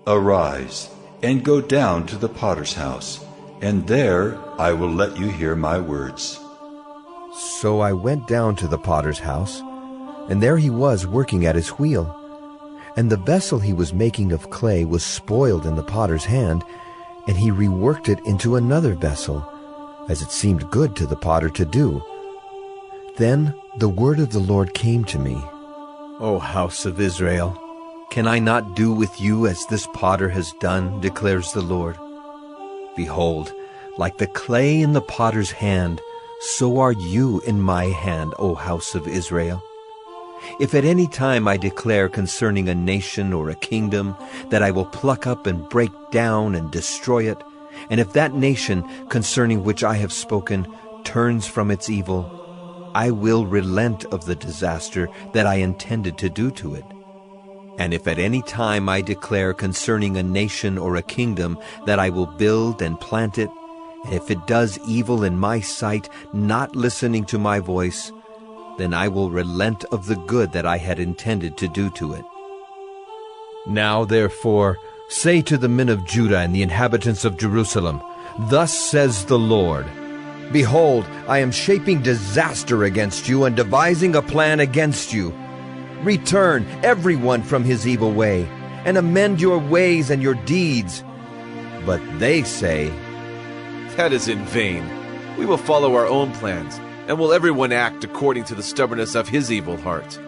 Arise, and go down to the potter's house, and there I will let you hear my words." So I went down to the potter's house, and there he was working at his wheel. And the vessel he was making of clay was spoiled in the potter's hand, and he reworked it into another vessel, as it seemed good to the potter to do. Then the word of the Lord came to me. "O house of Israel, can I not do with you as this potter has done, declares the Lord? Behold, like the clay in the potter's hand, so are you in my hand, O house of Israel. If at any time I declare concerning a nation or a kingdom that I will pluck up and break down and destroy it, and if that nation concerning which I have spoken turns from its evil, I will relent of the disaster that I intended to do to it. And if at any time I declare concerning a nation or a kingdom that I will build and plant it, and if it does evil in my sight, not listening to my voice, then I will relent of the good that I had intended to do to it. Now therefore, say to the men of Judah and the inhabitants of Jerusalem, Thus says the Lord, Behold, I am shaping disaster against you and devising a plan against you. Return, everyone, from his evil way, and amend your ways and your deeds. But they say, That is in vain. We will follow our own plans, and will everyone act according to the stubbornness of his evil heart.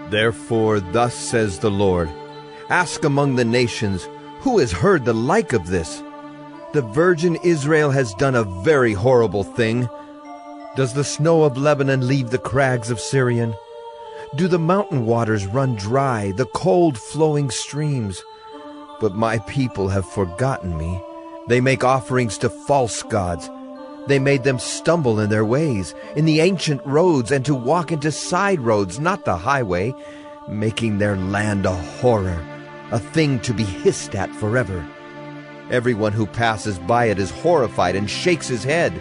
Therefore thus says the Lord, Ask among the nations, who has heard the like of this? The virgin Israel has done a very horrible thing. Does the snow of Lebanon leave the crags of Syrian? Do the mountain waters run dry, the cold flowing streams? But my people have forgotten me. They make offerings to false gods. They made them stumble in their ways, in the ancient roads, and to walk into side roads, not the highway, making their land a horror, a thing to be hissed at forever. Everyone who passes by it is horrified and shakes his head.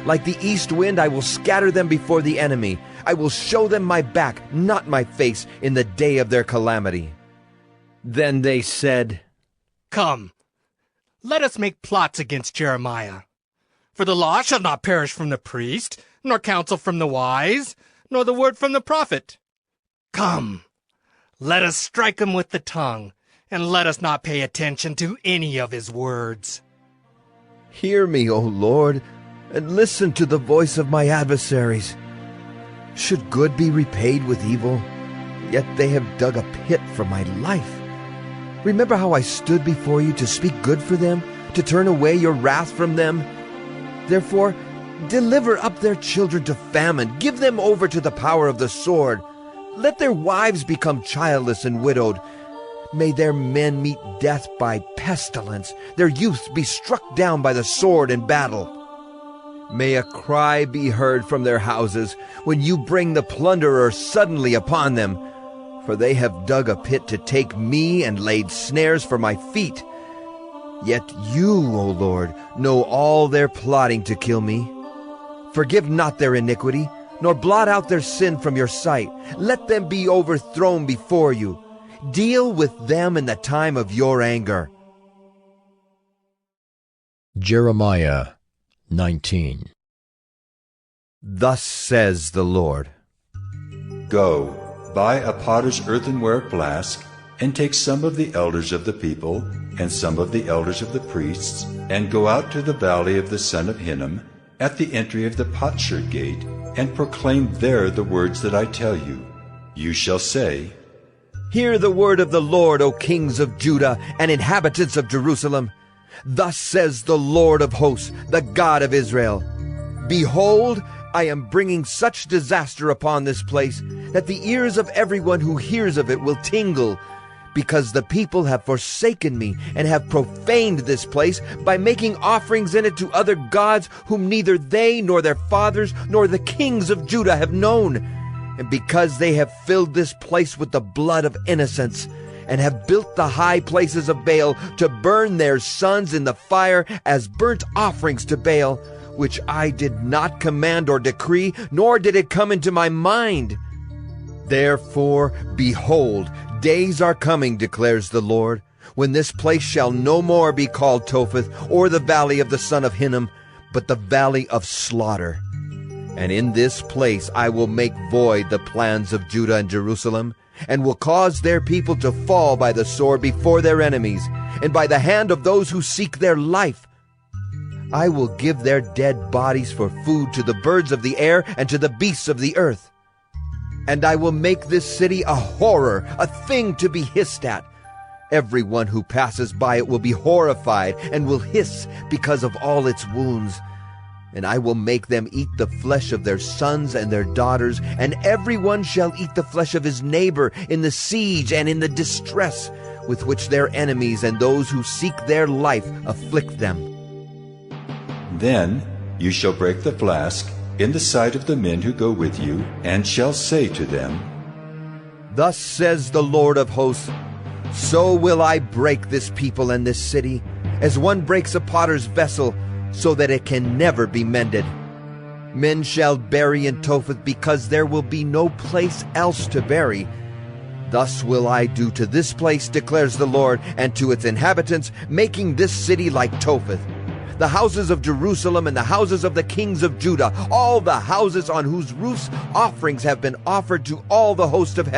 Like the east wind, I will scatter them before the enemy. I will show them my back, not my face, in the day of their calamity. Then they said, Come, let us make plots against Jeremiah. For the law shall not perish from the priest, nor counsel from the wise, nor the word from the prophet. Come, let us strike him with the tongue, and let us not pay attention to any of his words. Hear me, O Lord, and listen to the voice of my adversaries. Should good be repaid with evil? Yet they have dug a pit for my life. Remember how I stood before you to speak good for them, to turn away your wrath from them? Therefore, deliver up their children to famine. Give them over to the power of the sword. Let their wives become childless and widowed. May their men meet death by pestilence, their youths be struck down by the sword in battle. May a cry be heard from their houses when you bring the plunderer suddenly upon them, for they have dug a pit to take me and laid snares for my feet. Yet you, O Lord, know all their plotting to kill me. Forgive not their iniquity, nor blot out their sin from your sight. Let them be overthrown before you. Deal with them in the time of your anger. Jeremiah 19. Thus says the Lord, Go, buy a potter's earthenware flask, and take some of the elders of the people, and some of the elders of the priests, and go out to the valley of the son of Hinnom, at the entry of the potsherd gate, and proclaim there the words that I tell you. You shall say, Hear the word of the Lord, O kings of Judah and inhabitants of Jerusalem. Thus says the Lord of hosts, the God of Israel, Behold, I am bringing such disaster upon this place that the ears of everyone who hears of it will tingle, because the people have forsaken me and have profaned this place by making offerings in it to other gods whom neither they nor their fathers nor the kings of Judah have known. And because they have filled this place with the blood of innocents, and have built the high places of Baal to burn their sons in the fire as burnt offerings to Baal, which I did not command or decree, nor did it come into my mind. Therefore, behold, days are coming, declares the Lord, when this place shall no more be called Topheth, or the valley of the son of Hinnom, but the valley of slaughter. And in this place I will make void the plans of Judah and Jerusalem, and will cause their people to fall by the sword before their enemies, and by the hand of those who seek their life. I will give their dead bodies for food to the birds of the air and to the beasts of the earth. And I will make this city a horror, a thing to be hissed at. Everyone who passes by it will be horrified and will hiss because of all its wounds. And I will make them eat the flesh of their sons and their daughters, and everyone shall eat the flesh of his neighbor in the siege and in the distress with which their enemies and those who seek their life afflict them. Then you shall break the flask in the sight of the men who go with you, and shall say to them, Thus says the Lord of hosts, so will I break this people and this city, as one breaks a potter's vessel, so that it can never be mended. Men shall bury in Topheth, because there will be no place else to bury. Thus will I do to this place, declares the Lord, and to its inhabitants, making this city like Topheth. The houses of Jerusalem and the houses of the kings of Judah, all the houses on whose roofs offerings have been offered to all the host of heaven,